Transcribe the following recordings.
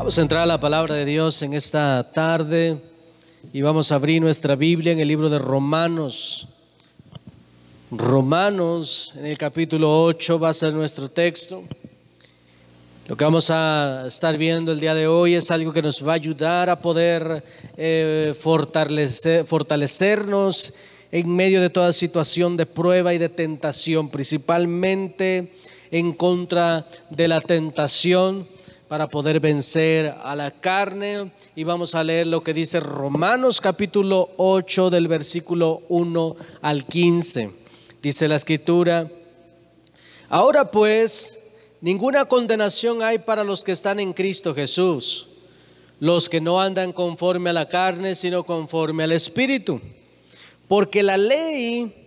Vamos a entrar a la palabra de Dios en esta tarde y vamos a abrir nuestra Biblia en el libro de Romanos. Romanos, en el capítulo 8 va a ser nuestro texto. Lo que vamos a estar viendo el día de hoy es algo que nos va a ayudar a poder fortalecernos en medio de toda situación de prueba y de tentación, principalmente en contra de la tentación, para poder vencer a la carne. Y vamos a leer lo que dice Romanos capítulo 8 del versículo 1 al 15. Dice la Escritura: ahora pues, ninguna condenación hay para los que están en Cristo Jesús, los que no andan conforme a la carne, sino conforme al Espíritu. Porque la ley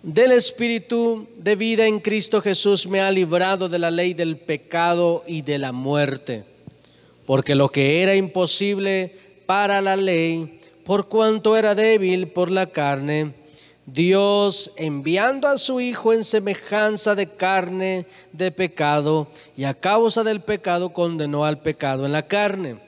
del Espíritu de vida en Cristo Jesús me ha librado de la ley del pecado y de la muerte. Porque lo que era imposible para la ley, por cuanto era débil por la carne, Dios, enviando a su Hijo en semejanza de carne de pecado, y a causa del pecado condenó al pecado en la carne,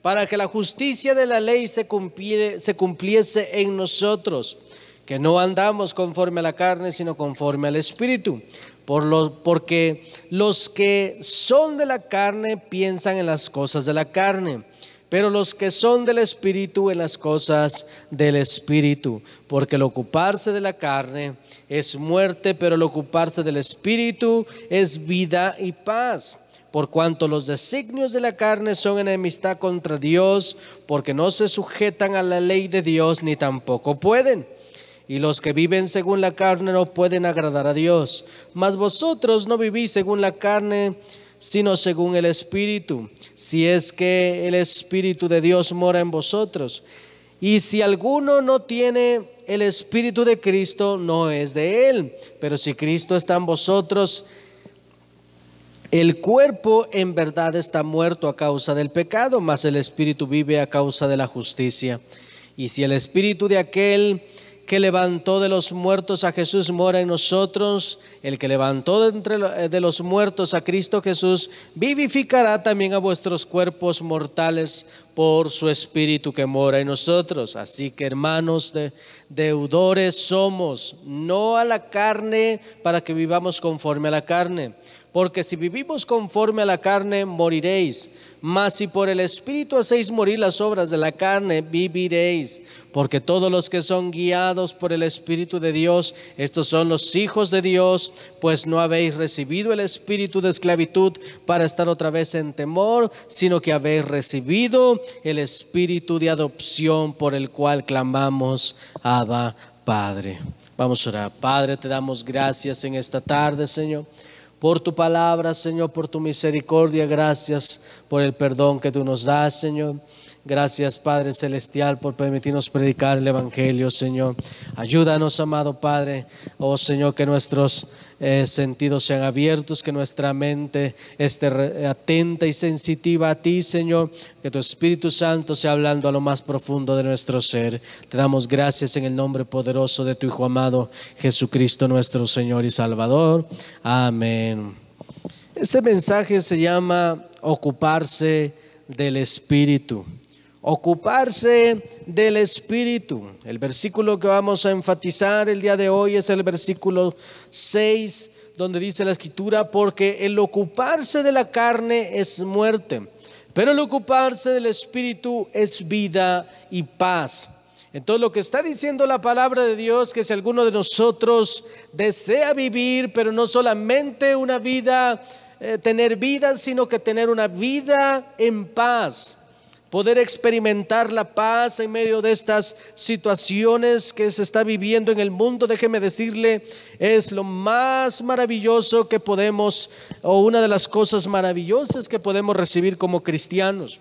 para que la justicia de la ley se cumpliese en nosotros, que no andamos conforme a la carne, sino conforme al Espíritu. Porque los que son de la carne piensan en las cosas de la carne, pero los que son del Espíritu en las cosas del Espíritu. Porque el ocuparse de la carne es muerte, pero el ocuparse del Espíritu es vida y paz. Por cuanto los designios de la carne son enemistad contra Dios, porque no se sujetan a la ley de Dios, ni tampoco pueden. Y los que viven según la carne no pueden agradar a Dios. Mas vosotros no vivís según la carne, sino según el Espíritu, si es que el Espíritu de Dios mora en vosotros. Y si alguno no tiene el Espíritu de Cristo, no es de él. Pero si Cristo está en vosotros, el cuerpo en verdad está muerto a causa del pecado, mas el Espíritu vive a causa de la justicia. Y si el Espíritu de aquel que levantó de los muertos a Jesús mora en nosotros, el que levantó de los muertos a Cristo Jesús vivificará también a vuestros cuerpos mortales por su Espíritu que mora en nosotros. Así que, hermanos, deudores somos, no a la carne, para que vivamos conforme a la carne. Porque si vivimos conforme a la carne, moriréis. Mas si por el Espíritu hacéis morir las obras de la carne, viviréis. Porque todos los que son guiados por el Espíritu de Dios, estos son los hijos de Dios. Pues no habéis recibido el espíritu de esclavitud para estar otra vez en temor, sino que habéis recibido el espíritu de adopción, por el cual clamamos: Abba, Padre. Vamos a orar. Padre, te damos gracias en esta tarde, Señor, por tu palabra, Señor, por tu misericordia. Gracias por el perdón que tú nos das, Señor. Gracias, Padre Celestial, por permitirnos predicar el Evangelio, Señor. Ayúdanos, amado Padre, oh Señor, que nuestros sentidos sean abiertos, que nuestra mente esté atenta y sensitiva a ti, Señor. Que tu Espíritu Santo sea hablando a lo más profundo de nuestro ser. Te damos gracias en el nombre poderoso de tu Hijo amado, Jesucristo, nuestro Señor y Salvador. Amén. Este mensaje se llama ocuparse del Espíritu. Ocuparse del Espíritu. El versículo que vamos a enfatizar el día de hoy es el versículo 6, donde dice la Escritura: porque el ocuparse de la carne es muerte, pero el ocuparse del Espíritu es vida y paz. Entonces, lo que está diciendo la palabra de Dios, que si alguno de nosotros desea vivir, pero no solamente una vida, tener vida, sino que tener una vida en paz, poder experimentar la paz en medio de estas situaciones que se está viviendo en el mundo, déjeme decirle, es lo más maravilloso que podemos, o una de las cosas maravillosas que podemos recibir como cristianos.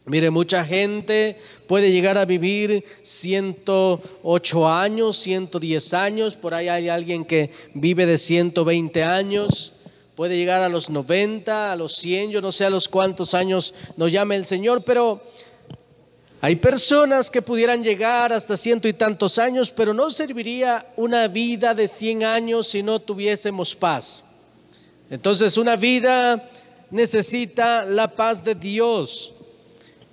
Mire, mucha gente puede llegar a vivir 108 años, 110 años, por ahí hay alguien que vive de 120 años. Puede llegar a los 90, a los 100, yo no sé a los cuántos años nos llame el Señor, pero hay personas que pudieran llegar hasta 100 y tantos años, pero no serviría una vida de 100 años si no tuviésemos paz. Entonces, una vida necesita la paz de Dios.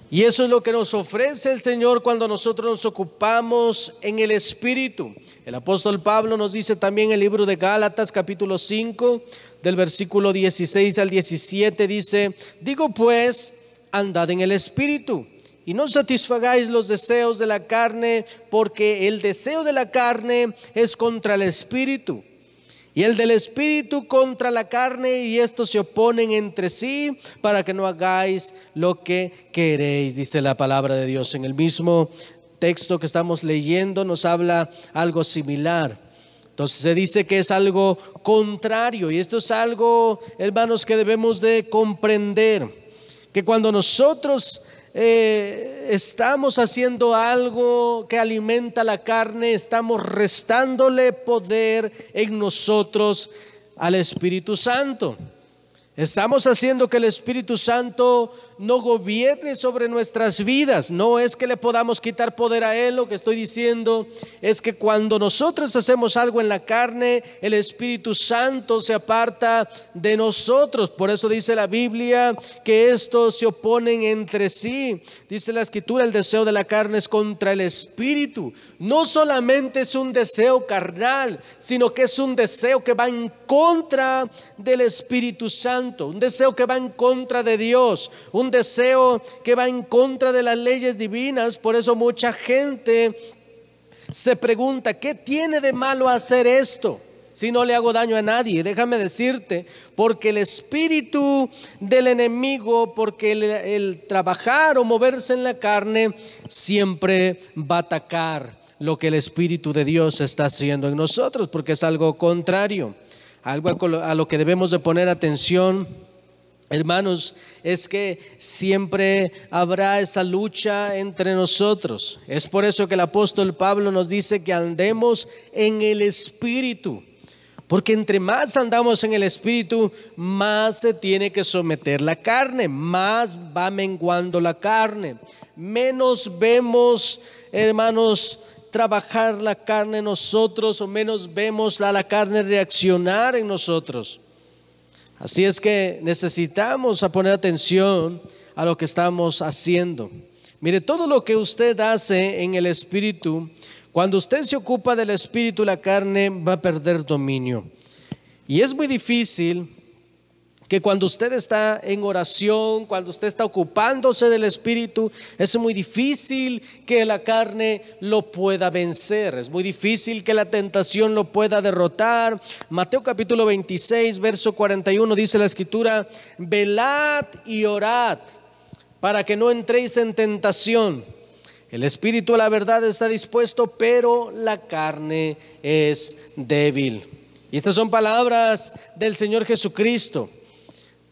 Y eso es lo que nos ofrece el Señor cuando nosotros nos ocupamos en el Espíritu. El apóstol Pablo nos dice también en el libro de Gálatas capítulo 5 del versículo 16 al 17, dice: digo pues, andad en el Espíritu y no satisfagáis los deseos de la carne, porque el deseo de la carne es contra el Espíritu y el del Espíritu contra la carne, y estos se oponen entre sí para que no hagáis lo que queréis, dice la palabra de Dios. En el mismo texto que estamos leyendo nos habla algo similar. Entonces se dice que es algo contrario, y esto es algo, hermanos, que debemos de comprender, que cuando nosotros estamos haciendo algo que alimenta la carne, estamos restándole poder en nosotros al Espíritu Santo. Estamos haciendo que el Espíritu Santo no gobierne sobre nuestras vidas. No es que le podamos quitar poder a Él. Lo que estoy diciendo es que cuando nosotros hacemos algo en la carne, el Espíritu Santo se aparta de nosotros. Por eso dice la Biblia que estos se oponen entre sí. Dice la Escritura: el deseo de la carne es contra el Espíritu. No solamente es un deseo carnal, sino que es un deseo que va en contra del Espíritu Santo, un deseo que va en contra de Dios, un deseo que va en contra de las leyes divinas. Por eso mucha gente se pregunta: ¿qué tiene de malo hacer esto si no le hago daño a nadie? Déjame decirte, porque el espíritu del enemigo, porque el trabajar o moverse en la carne siempre va a atacar lo que el Espíritu de Dios está haciendo en nosotros, porque es algo contrario. Algo a lo que debemos de poner atención, hermanos, es que siempre habrá esa lucha entre nosotros. Es por eso que el apóstol Pablo nos dice que andemos en el Espíritu, porque entre más andamos en el Espíritu, más se tiene que someter la carne, más va menguando la carne, menos vemos, hermanos, trabajar la carne en nosotros, o menos vemos a la carne reaccionar en nosotros. Así es que necesitamos poner atención a lo que estamos haciendo. Mire, todo lo que usted hace en el Espíritu, cuando usted se ocupa del Espíritu, la carne va a perder dominio. Y es muy difícil que cuando usted está en oración, cuando usted está ocupándose del Espíritu, es muy difícil que la carne lo pueda vencer. Es muy difícil que la tentación lo pueda derrotar. Mateo capítulo 26, verso 41, dice la Escritura: velad y orad para que no entréis en tentación. El espíritu a la verdad está dispuesto, pero la carne es débil. Y estas son palabras del Señor Jesucristo.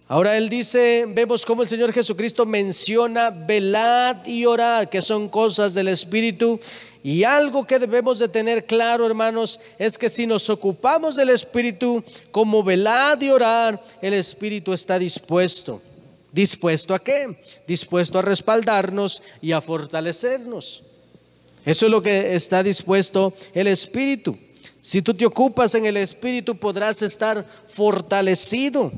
Ahora Él dice, vemos cómo el Señor Jesucristo menciona velad y orad, que son cosas del Espíritu. Y algo que debemos de tener claro, hermanos, es que si nos ocupamos del Espíritu, como velad y orar, el Espíritu está dispuesto. ¿Dispuesto a qué? Dispuesto a respaldarnos y a fortalecernos. Eso es lo que está dispuesto el Espíritu. Si tú te ocupas en el Espíritu, podrás estar fortalecido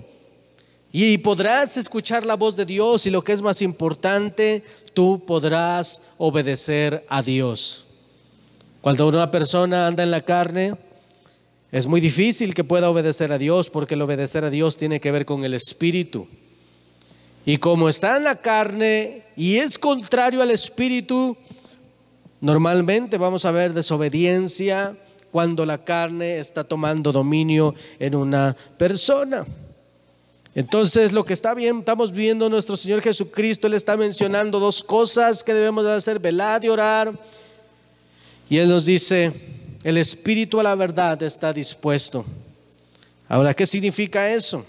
y podrás escuchar la voz de Dios, y lo que es más importante, tú podrás obedecer a Dios. Cuando una persona anda en la carne, es muy difícil que pueda obedecer a Dios, porque el obedecer a Dios tiene que ver con el Espíritu. Y como está en la carne y es contrario al Espíritu, normalmente vamos a ver desobediencia cuando la carne está tomando dominio en una persona. Entonces lo que estamos viendo nuestro Señor Jesucristo, Él está mencionando dos cosas que debemos de hacer: velad y orar. Y Él nos dice, el espíritu a la verdad está dispuesto. Ahora, ¿qué significa eso?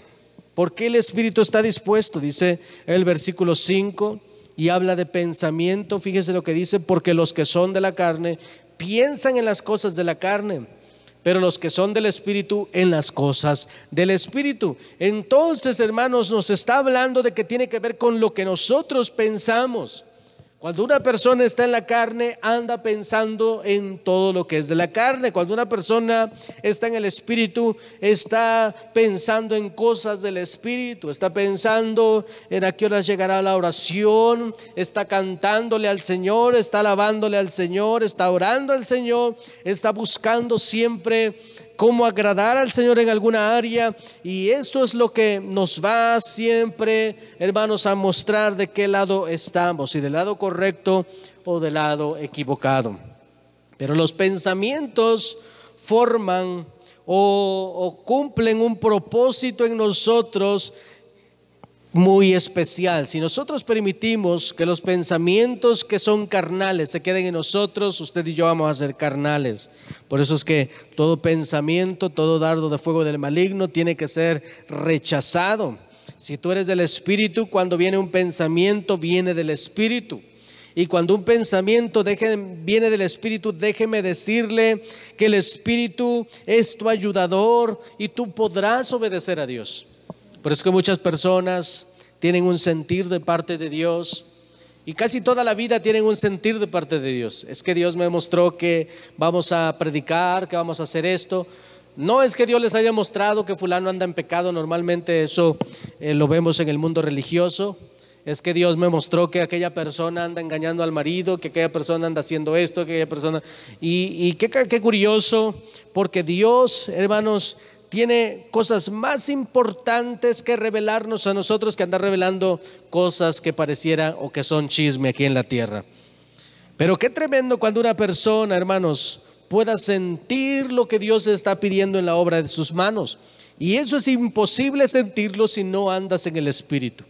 ¿Por qué el espíritu está dispuesto? Dice el versículo 5 y habla de pensamiento. Fíjese lo que dice: porque los que son de la carne piensan en las cosas de la carne, pero los que son del Espíritu en las cosas del Espíritu. Entonces, hermanos, nos está hablando de que tiene que ver con lo que nosotros pensamos, Cuando una persona está en la carne, anda pensando en todo lo que es de la carne. Cuando una persona está en el Espíritu, está pensando en cosas del Espíritu, está pensando en a qué hora llegará la oración, está cantándole al Señor, está alabándole al Señor, está orando al Señor, está buscando siempre cómo agradar al Señor en alguna área, y esto es lo que nos va siempre, hermanos, a mostrar de qué lado estamos, si del lado correcto o del lado equivocado. Pero los pensamientos forman o cumplen un propósito en nosotros muy especial. Si nosotros permitimos que los pensamientos que son carnales se queden en nosotros, usted y yo vamos a ser carnales. Por eso es que todo pensamiento, todo dardo de fuego del maligno tiene que ser rechazado. Si tú eres del Espíritu, cuando viene un pensamiento, viene del Espíritu. Y cuando un pensamiento viene del Espíritu, déjeme decirle que el Espíritu es tu ayudador y tú podrás obedecer a Dios. Por eso es que muchas personas tienen un sentir de parte de Dios, y casi toda la vida tienen un sentir de parte de Dios. Es que Dios me mostró que vamos a predicar, que vamos a hacer esto. No es que Dios les haya mostrado que fulano anda en pecado. Normalmente eso lo vemos en el mundo religioso. Es que Dios me mostró que aquella persona anda engañando al marido, que aquella persona anda haciendo esto, que aquella persona... Y qué curioso, porque Dios, hermanos, tiene cosas más importantes que revelarnos a nosotros que andar revelando cosas que parecieran o que son chisme aquí en la tierra. Pero qué tremendo cuando una persona, hermanos, pueda sentir lo que Dios está pidiendo en la obra de sus manos. Y eso es imposible sentirlo si no andas en el Espíritu.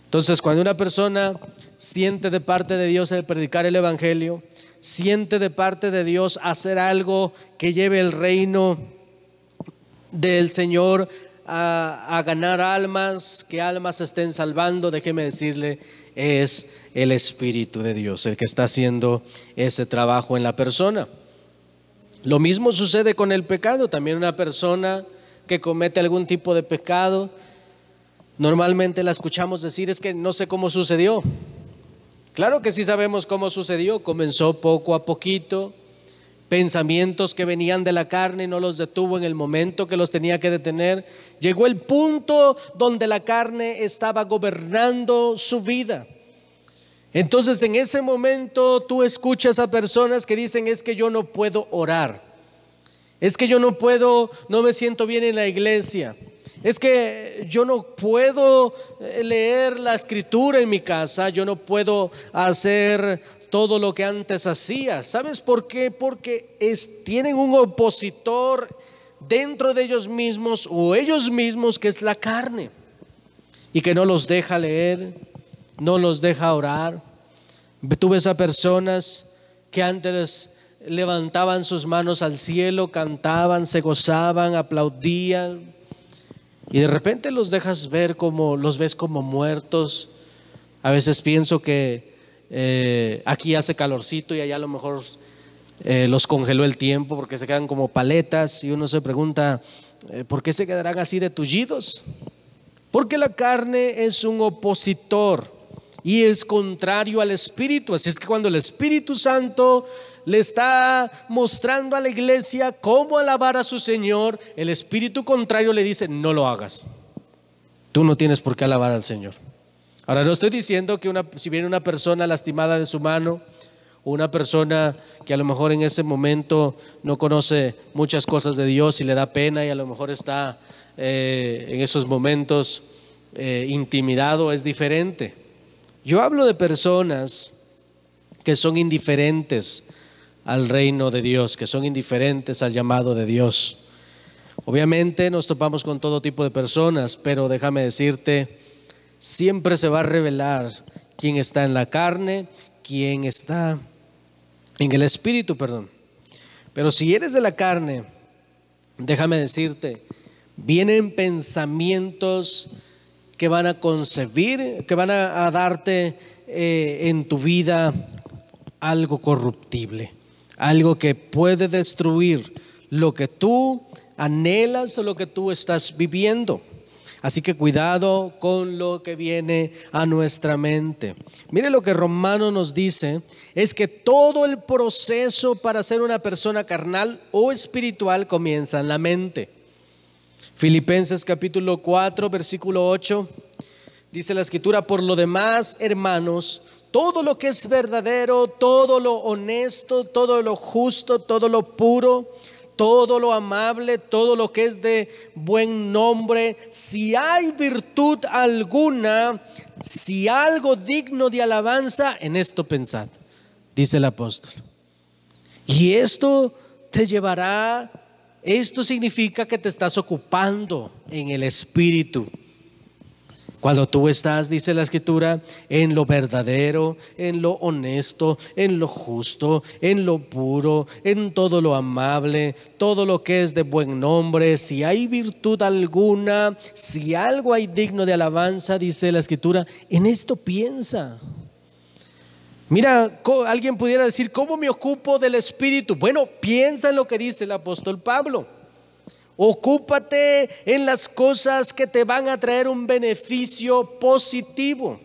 Entonces, cuando una persona siente de parte de Dios el predicar el Evangelio, siente de parte de Dios hacer algo que lleve el reino del Señor a ganar almas, que almas se estén salvando, déjeme decirle, es el Espíritu de Dios el que está haciendo ese trabajo en la persona. Lo mismo sucede con el pecado. También una persona que comete algún tipo de pecado, normalmente la escuchamos decir: es que no sé cómo sucedió. Claro que sí sabemos cómo sucedió. Comenzó poco a poquito, pensamientos que venían de la carne y no los detuvo en el momento que los tenía que detener. Llegó el punto donde la carne estaba gobernando su vida. Entonces, en ese momento tú escuchas a personas que dicen: es que yo no puedo orar, es que yo no puedo, no me siento bien en la iglesia, es que yo no puedo leer la escritura en mi casa, yo no puedo hacer todo lo que antes hacía. ¿Sabes por qué? Porque tienen un opositor dentro de ellos mismos, o ellos mismos, que es la carne, y que no los deja leer, no los deja orar. Tú ves a personas que antes levantaban sus manos al cielo, cantaban, se gozaban, aplaudían, y de repente los ves como muertos. A veces pienso que aquí hace calorcito y allá a lo mejor los congeló el tiempo, porque se quedan como paletas, y uno se pregunta: ¿por qué se quedarán así de tullidos? Porque la carne es un opositor y es contrario al Espíritu. Así es que cuando el Espíritu Santo le está mostrando a la iglesia cómo alabar a su Señor, el espíritu contrario le dice: no lo hagas, tú no tienes por qué alabar al Señor. Ahora, no estoy diciendo que si viene una persona lastimada de su mano, o una persona que a lo mejor en ese momento no conoce muchas cosas de Dios y le da pena, y a lo mejor está en esos momentos intimidado, es diferente. Yo hablo de personas que son indiferentes al reino de Dios, que son indiferentes al llamado de Dios. Obviamente nos topamos con todo tipo de personas, pero déjame decirte, siempre se va a revelar quién está en la carne, quién está en el Espíritu, Pero si eres de la carne, déjame decirte, vienen pensamientos que van a concebir, que van a darte en tu vida algo corruptible, algo que puede destruir lo que tú anhelas o lo que tú estás viviendo. Así que cuidado con lo que viene a nuestra mente. Mire lo que Romanos nos dice, es que todo el proceso para ser una persona carnal o espiritual comienza en la mente. Filipenses capítulo 4, versículo 8, dice la Escritura: por lo demás, hermanos, todo lo que es verdadero, todo lo honesto, todo lo justo, todo lo puro, todo lo amable, todo lo que es de buen nombre, si hay virtud alguna, si algo digno de alabanza, en esto pensad, dice el apóstol. Y esto te llevará, esto significa que te estás ocupando en el Espíritu. Cuando tú estás, dice la Escritura, en lo verdadero, en lo honesto, en lo justo, en lo puro, en todo lo amable, todo lo que es de buen nombre, si hay virtud alguna, si algo hay digno de alabanza, dice la Escritura, en esto piensa. Mira, alguien pudiera decir, ¿cómo me ocupo del Espíritu? Bueno, piensa en lo que dice el apóstol Pablo. Ocúpate en las cosas que te van a traer un beneficio positivo.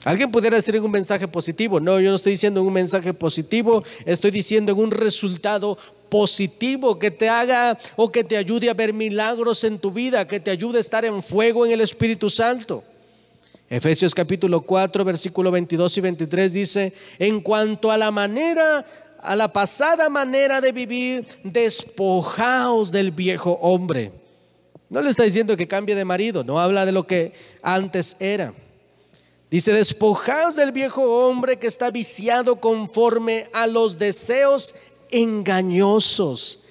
Alguien pudiera decir en un mensaje positivo. No, yo no estoy diciendo en un mensaje positivo, estoy diciendo en un resultado positivo que te haga o que te ayude a ver milagros en tu vida, que te ayude a estar en fuego en el Espíritu Santo. Efesios capítulo 4, versículo 22 y 23 dice: en cuanto a la pasada manera de vivir, despojaos del viejo hombre. No le está diciendo que cambie de marido, no habla de lo que antes era. Dice: despojaos del viejo hombre que está viciado conforme a los deseos engañosos,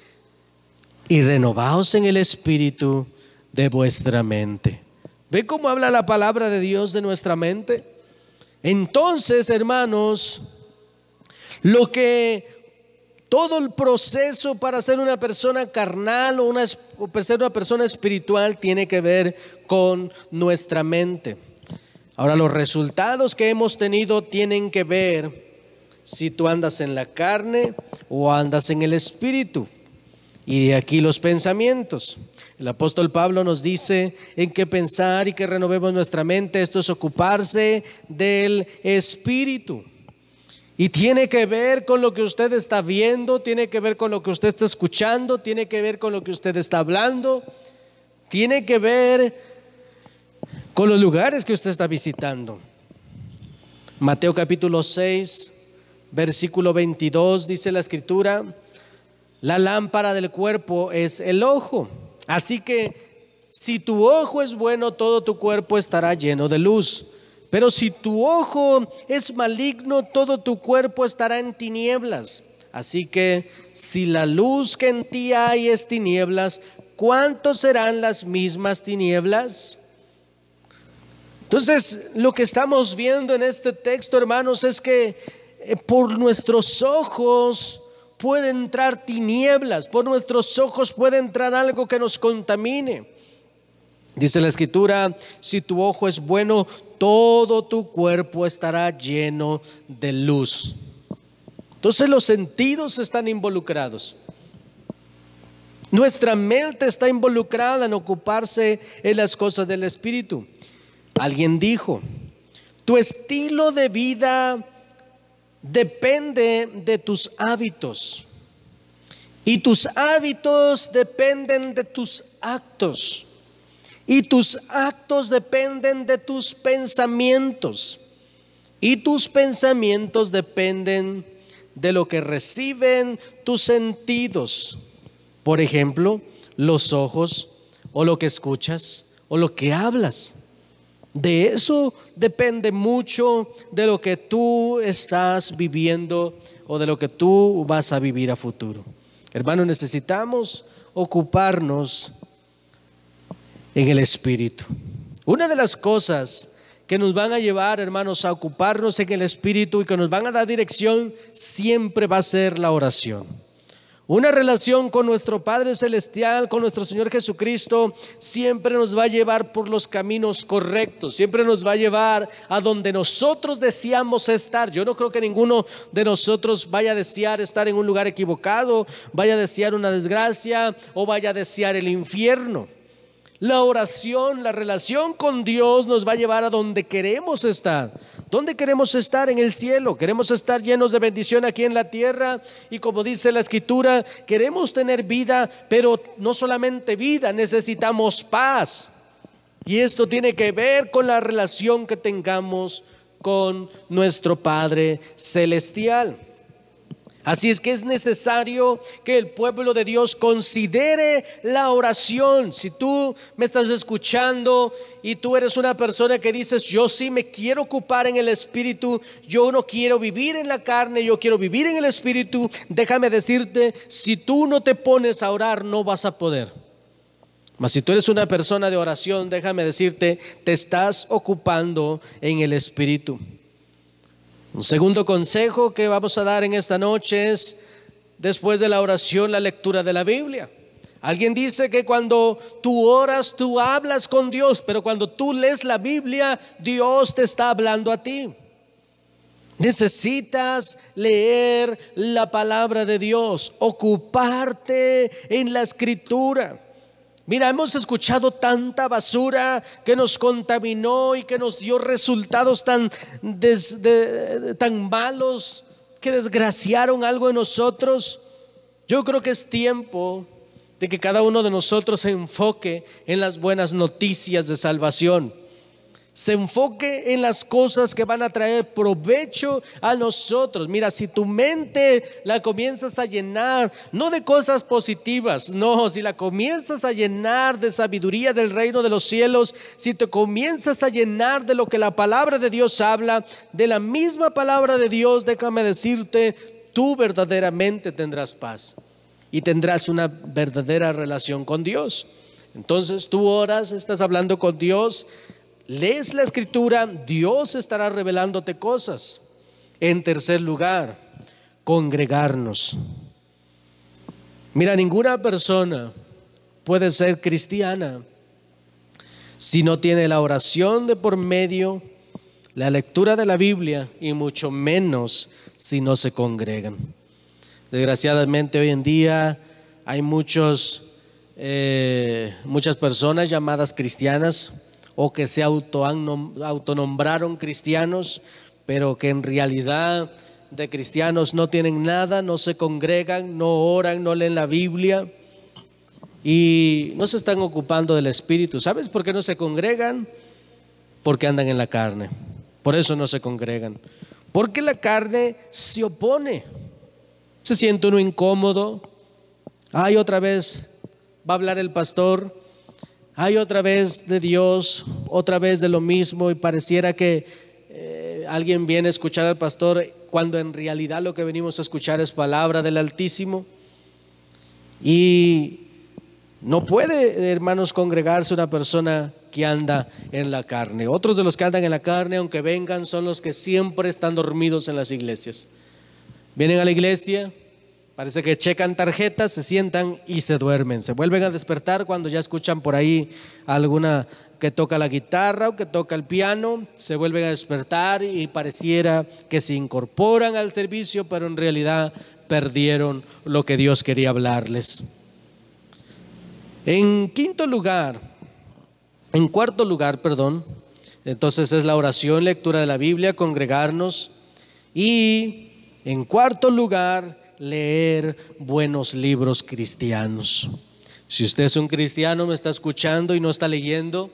y renovaos en el espíritu de vuestra mente. ¿Ve cómo habla la palabra de Dios de nuestra mente? Entonces, hermanos, todo el proceso para ser una persona carnal o ser una persona espiritual tiene que ver con nuestra mente. Ahora, los resultados que hemos tenido tienen que ver si tú andas en la carne o andas en el espíritu. Y de aquí los pensamientos. El apóstol Pablo nos dice en qué pensar y que renovemos nuestra mente. Esto es ocuparse del espíritu. Y tiene que ver con lo que usted está viendo, tiene que ver con lo que usted está escuchando, tiene que ver con lo que usted está hablando, tiene que ver con los lugares que usted está visitando. Mateo capítulo 6, versículo 22 dice la Escritura: la lámpara del cuerpo es el ojo. Así que si tu ojo es bueno, todo tu cuerpo estará lleno de luz. Pero si tu ojo es maligno, todo tu cuerpo estará en tinieblas. Así que si la luz que en ti hay es tinieblas, ¿cuántos serán las mismas tinieblas? Entonces, lo que estamos viendo en este texto, hermanos, es que por nuestros ojos puede entrar tinieblas, por nuestros ojos puede entrar algo que nos contamine. Dice la Escritura: si tu ojo es bueno, todo tu cuerpo estará lleno de luz. Entonces los sentidos están involucrados. Nuestra mente está involucrada en ocuparse en las cosas del Espíritu. Alguien dijo: tu estilo de vida depende de tus hábitos, y tus hábitos dependen de tus actos, y tus actos dependen de tus pensamientos, y tus pensamientos dependen de lo que reciben tus sentidos. Por ejemplo, los ojos, o lo que escuchas, o lo que hablas. De eso depende mucho de lo que tú estás viviendo o de lo que tú vas a vivir a futuro. Hermanos, necesitamos ocuparnos en el Espíritu. Una de las cosas que nos van a llevar, hermanos, a ocuparnos en el Espíritu y que nos van a dar dirección siempre va a ser la oración. Una relación con nuestro Padre Celestial, con nuestro Señor Jesucristo, siempre nos va a llevar por los caminos correctos, siempre nos va a llevar a donde nosotros deseamos estar. Yo no creo que ninguno de nosotros vaya a desear estar en un lugar equivocado, vaya a desear una desgracia o vaya a desear el infierno. La oración, la relación con Dios nos va a llevar a donde queremos estar. ¿Dónde queremos estar? En el cielo. Queremos estar llenos de bendición aquí en la tierra. Y como dice la Escritura, queremos tener vida, pero no solamente vida, necesitamos paz. Y esto tiene que ver con la relación que tengamos con nuestro Padre Celestial. Así es que es necesario que el pueblo de Dios considere la oración. Si tú me estás escuchando y tú eres una persona que dices, yo sí me quiero ocupar en el Espíritu, yo no quiero vivir en la carne, yo quiero vivir en el Espíritu, déjame decirte, si tú no te pones a orar, no vas a poder. Mas si tú eres una persona de oración, déjame decirte, te estás ocupando en el Espíritu. Un segundo consejo que vamos a dar en esta noche es, después de la oración, la lectura de la Biblia. Alguien dice que cuando tú oras, tú hablas con Dios, pero cuando tú lees la Biblia, Dios te está hablando a ti. Necesitas leer la palabra de Dios, ocuparte en la Escritura. Mira, hemos escuchado tanta basura que nos contaminó y que nos dio resultados tan malos, que desgraciaron algo en nosotros. Yo creo que es tiempo de que cada uno de nosotros se enfoque en las buenas noticias de salvación. Se enfoque en las cosas que van a traer provecho a nosotros. Mira, si tu mente la comienzas a llenar, no de cosas positivas, no, si la comienzas a llenar de sabiduría del reino de los cielos, si te comienzas a llenar de lo que la palabra de Dios habla, de la misma palabra de Dios, déjame decirte, tú verdaderamente tendrás paz y tendrás una verdadera relación con Dios. Entonces tú oras, estás hablando con Dios, lees la Escritura, Dios estará revelándote cosas. En tercer lugar, congregarnos. Mira, ninguna persona puede ser cristiana si no tiene la oración de por medio, la lectura de la Biblia y mucho menos si no se congregan. Desgraciadamente hoy en día hay muchas personas llamadas cristianas o que se autonombraron cristianos, pero que en realidad de cristianos no tienen nada, no se congregan, no oran, no leen la Biblia y no se están ocupando del Espíritu. ¿Sabes por qué no se congregan? Porque andan en la carne. Por eso no se congregan. Porque la carne se opone. Se siente uno incómodo. Ay, otra vez va a hablar el pastor. Hay otra vez de Dios, otra vez de lo mismo, y pareciera que alguien viene a escuchar al pastor cuando en realidad lo que venimos a escuchar es palabra del Altísimo. Y no puede, hermanos, congregarse una persona que anda en la carne. Otros de los que andan en la carne, aunque vengan, son los que siempre están dormidos en las iglesias. Vienen a la iglesia, parece que checan tarjetas, se sientan y se duermen. Se vuelven a despertar cuando ya escuchan por ahí alguna que toca la guitarra o que toca el piano. Se vuelven a despertar y pareciera que se incorporan al servicio, pero en realidad perdieron lo que Dios quería hablarles. En cuarto lugar, entonces es la oración, lectura de la Biblia, congregarnos. Y en cuarto lugar, leer buenos libros cristianos. Si usted es un cristiano, me está escuchando y no está leyendo,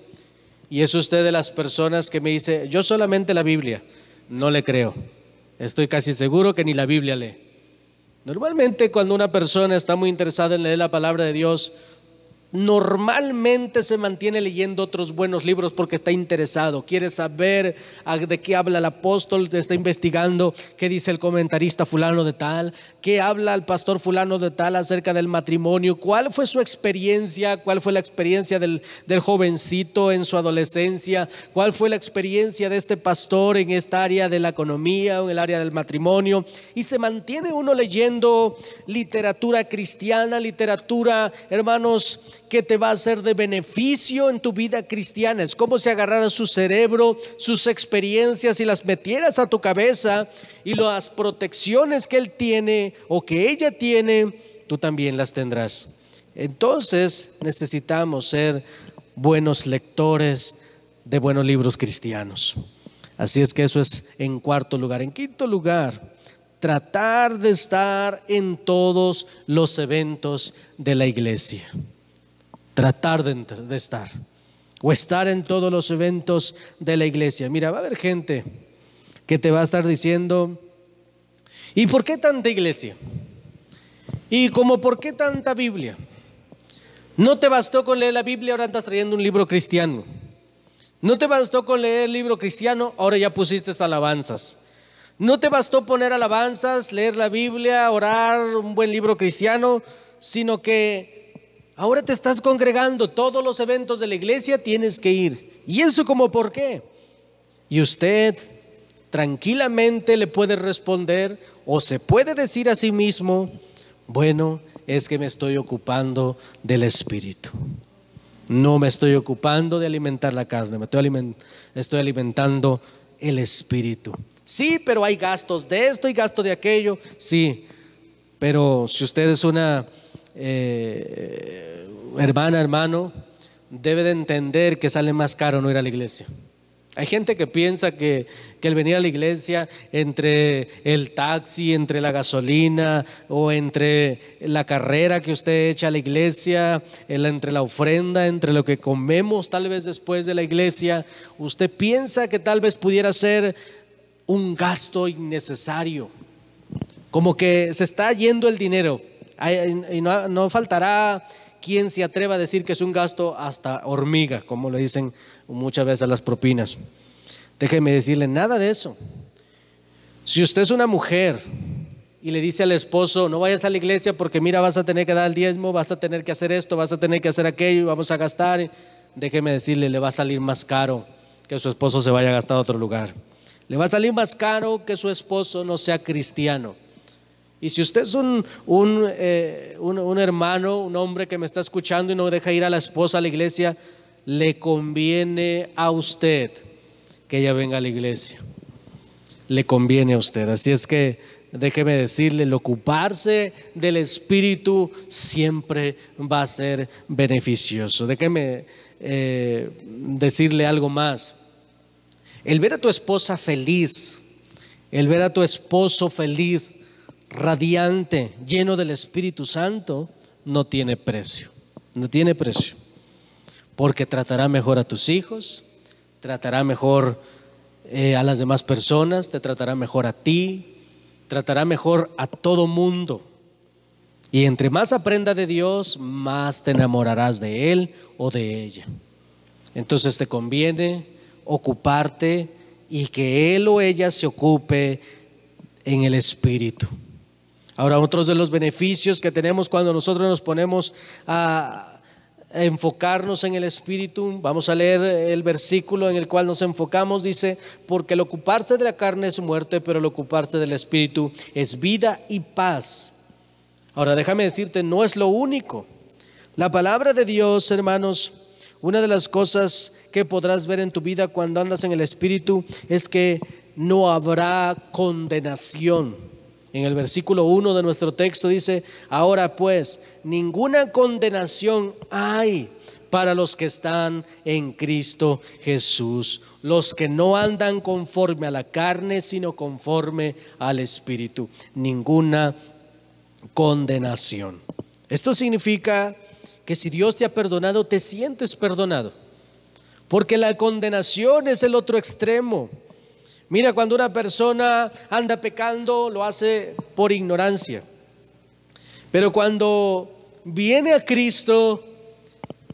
y es usted de las personas que me dice, yo solamente la Biblia, no le creo. Estoy casi seguro que ni la Biblia lee. Normalmente cuando una persona está muy interesada en leer la palabra de Dios, normalmente se mantiene leyendo otros buenos libros porque está interesado, quiere saber de qué habla el apóstol, está investigando qué dice el comentarista fulano de tal, qué habla el pastor fulano de tal acerca del matrimonio, cuál fue su experiencia, cuál fue la experiencia del jovencito en su adolescencia, cuál fue la experiencia de este pastor en esta área de la economía o en el área del matrimonio. Y se mantiene uno leyendo literatura cristiana, literatura, hermanos, que te va a ser de beneficio en tu vida cristiana. Es como si agarraras su cerebro, sus experiencias y las metieras a tu cabeza, y las protecciones que él tiene o que ella tiene, tú también las tendrás. Entonces necesitamos ser buenos lectores de buenos libros cristianos. Así es que eso es en cuarto lugar. En quinto lugar, tratar de estar en todos los eventos de la iglesia. Tratar de estar o estar en todos los eventos de la iglesia. Mira, va a haber gente que te va a estar diciendo: ¿y por qué tanta iglesia? ¿Y cómo por qué tanta Biblia? ¿No te bastó con leer la Biblia, ahora andas trayendo un libro cristiano? ¿No te bastó con leer el libro cristiano, ahora ya pusiste alabanzas? ¿No te bastó poner alabanzas, leer la Biblia, orar, un buen libro cristiano, sino que ahora te estás congregando, todos los eventos de la iglesia tienes que ir? ¿Y eso como por qué? Y usted tranquilamente le puede responder o se puede decir a sí mismo: bueno, es que me estoy ocupando del Espíritu. No me estoy ocupando de alimentar la carne, estoy alimentando el Espíritu. Sí, pero hay gastos de esto y gasto de aquello. Sí, pero si usted es una hermano, debe de entender que sale más caro no ir a la iglesia. Hay gente que piensa que el venir a la iglesia, entre el taxi, entre la gasolina o entre la carrera que usted echa a la iglesia, entre la ofrenda, entre lo que comemos tal vez después de la iglesia, usted piensa que tal vez pudiera ser un gasto innecesario, como que se está yendo el dinero. Y no faltará quien se atreva a decir que es un gasto hasta hormiga, como le dicen muchas veces a las propinas. Déjeme decirle, nada de eso. Si usted es una mujer y le dice al esposo: no vayas a la iglesia porque mira, vas a tener que dar el diezmo, vas a tener que hacer esto, vas a tener que hacer aquello, vamos a gastar, déjeme decirle, le va a salir más caro que su esposo se vaya a gastar a otro lugar. Le va a salir más caro que su esposo no sea cristiano. Y si usted es un hermano, un hombre que me está escuchando y no deja ir a la esposa a la iglesia, le conviene a usted que ella venga a la iglesia. Le conviene a usted. Así es que déjeme decirle, el ocuparse del Espíritu siempre va a ser beneficioso. Déjeme decirle algo más. El ver a tu esposa feliz, el ver a tu esposo feliz, radiante, lleno del Espíritu Santo, no tiene precio. No tiene precio. Porque tratará mejor a tus hijos, tratará mejor a las demás personas, te tratará mejor a ti, tratará mejor a todo mundo. Y entre más aprenda de Dios, más te enamorarás de Él o de ella. Entonces te conviene ocuparte y que Él o ella se ocupe en el Espíritu. Ahora, otros de los beneficios que tenemos cuando nosotros nos ponemos a enfocarnos en el Espíritu, vamos a leer el versículo en el cual nos enfocamos. Dice: porque el ocuparse de la carne es muerte, pero el ocuparse del Espíritu es vida y paz. Ahora déjame decirte, no es lo único. La palabra de Dios, hermanos, una de las cosas que podrás ver en tu vida cuando andas en el Espíritu es que no habrá condenación. En el versículo 1 de nuestro texto dice: ahora pues, ninguna condenación hay para los que están en Cristo Jesús, los que no andan conforme a la carne, sino conforme al Espíritu. Ninguna condenación. Esto significa que si Dios te ha perdonado, te sientes perdonado, porque la condenación es el otro extremo. Mira, cuando una persona anda pecando, lo hace por ignorancia. Pero cuando viene a Cristo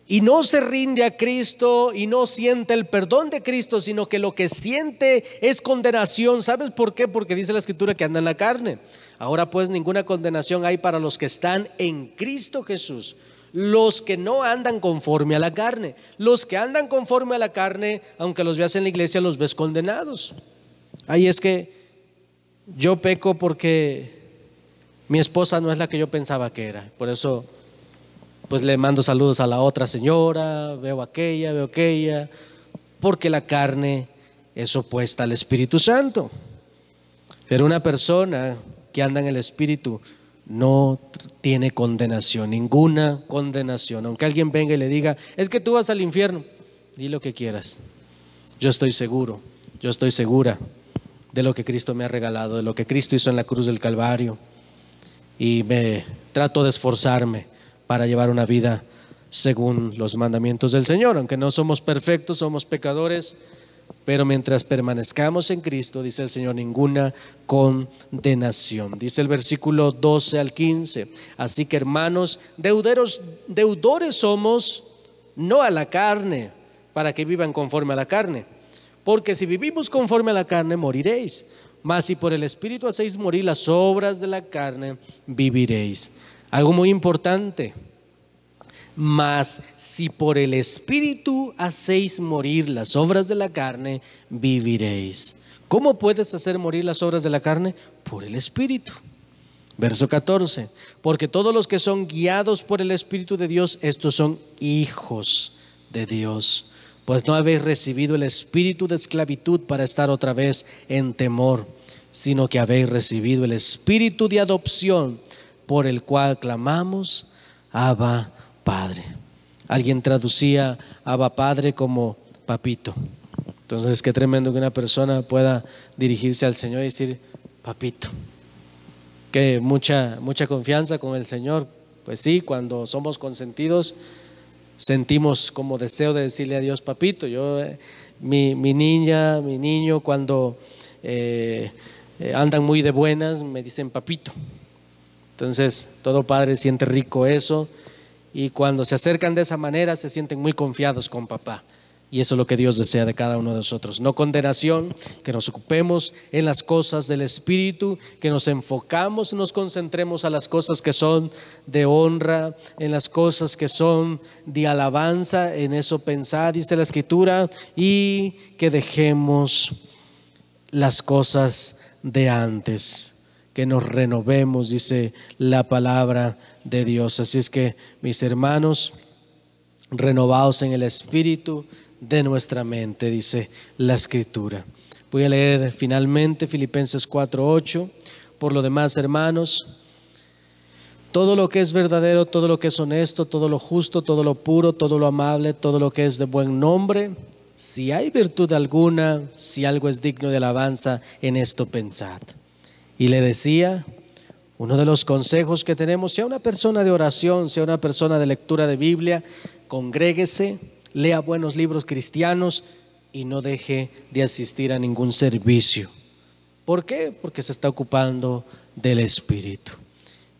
y no se rinde a Cristo y no siente el perdón de Cristo, sino que lo que siente es condenación. ¿Sabes por qué? Porque dice la Escritura que anda en la carne. Ahora pues, ninguna condenación hay para los que están en Cristo Jesús, los que no andan conforme a la carne. Los que andan conforme a la carne, aunque los veas en la iglesia, los ves condenados. Ahí es que yo peco porque mi esposa no es la que yo pensaba que era. Por eso pues le mando saludos a la otra señora, veo aquella, porque la carne es opuesta al Espíritu Santo. Pero una persona que anda en el Espíritu no tiene condenación, ninguna condenación. Aunque alguien venga y le diga, es que tú vas al infierno, di lo que quieras. Yo estoy seguro, yo estoy segura de lo que Cristo me ha regalado, de lo que Cristo hizo en la cruz del Calvario, y me trato de esforzarme para llevar una vida según los mandamientos del Señor. Aunque no somos perfectos, somos pecadores, pero mientras permanezcamos en Cristo, dice el Señor, ninguna condenación. Dice el versículo 12 al 15, así que hermanos, deudores somos, no a la carne, para que vivan conforme a la carne. Porque si vivimos conforme a la carne, moriréis. Mas si por el Espíritu hacéis morir las obras de la carne, viviréis. Algo muy importante. Mas si por el Espíritu hacéis morir las obras de la carne, viviréis. ¿Cómo puedes hacer morir las obras de la carne? Por el Espíritu. Verso 14. Porque todos los que son guiados por el Espíritu de Dios, estos son hijos de Dios. Pues no habéis recibido el espíritu de esclavitud para estar otra vez en temor, sino que habéis recibido el espíritu de adopción, por el cual clamamos, Abba Padre. Alguien traducía Abba Padre como papito. Entonces qué tremendo que una persona pueda dirigirse al Señor y decir papito. Que mucha confianza con el Señor. Pues sí, cuando somos consentidos sentimos como deseo de decirle a Dios papito. Mi niña, mi niño, cuando andan muy de buenas me dicen papito. Entonces todo padre siente rico eso, y cuando se acercan de esa manera se sienten muy confiados con papá. Y eso es lo que Dios desea de cada uno de nosotros. No condenación, que nos ocupemos en las cosas del Espíritu, que nos enfocamos, nos concentremos a las cosas que son de honra, en las cosas que son de alabanza, en eso pensad, dice la Escritura, y que dejemos las cosas de antes, que nos renovemos, dice la palabra de Dios. Así es que, mis hermanos, renovaos en el Espíritu de nuestra mente, dice la Escritura. Voy a leer finalmente Filipenses 4:8. Por lo demás, hermanos, todo lo que es verdadero, todo lo que es honesto, todo lo justo, todo lo puro, todo lo amable, todo lo que es de buen nombre, si hay virtud alguna, si algo es digno de alabanza, en esto pensad. Y le decía, uno de los consejos que tenemos, sea una persona de oración, sea una persona de lectura de Biblia, congréguese, lea buenos libros cristianos y no deje de asistir a ningún servicio. ¿Por qué? Porque se está ocupando del Espíritu.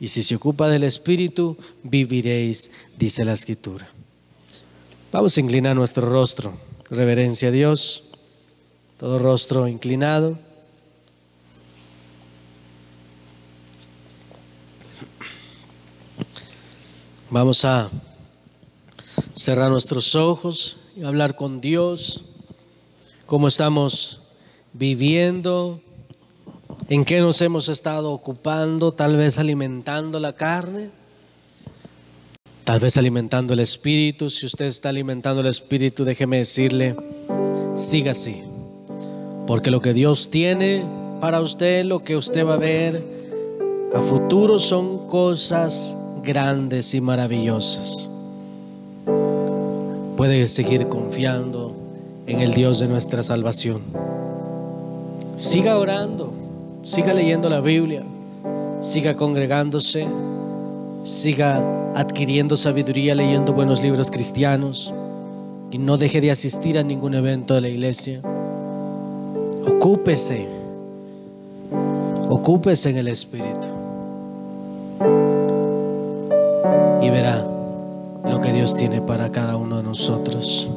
Y si se ocupa del Espíritu, viviréis, dice la Escritura. Vamos a inclinar nuestro rostro. Reverencia a Dios. Todo rostro inclinado. Vamos a cerrar nuestros ojos y hablar con Dios. ¿Cómo estamos viviendo? ¿En qué nos hemos estado ocupando? Tal vez alimentando la carne, tal vez alimentando el Espíritu. Si usted está alimentando el Espíritu, déjeme decirle, siga así, porque lo que Dios tiene para usted, lo que usted va a ver a futuro, son cosas grandes y maravillosas. Puede seguir confiando en el Dios de nuestra salvación. Siga orando, siga leyendo la Biblia, siga congregándose, siga adquiriendo sabiduría, leyendo buenos libros cristianos, y no deje de asistir a ningún evento de la iglesia. Ocúpese en el Espíritu y verá lo que Dios tiene para cada uno de nosotros.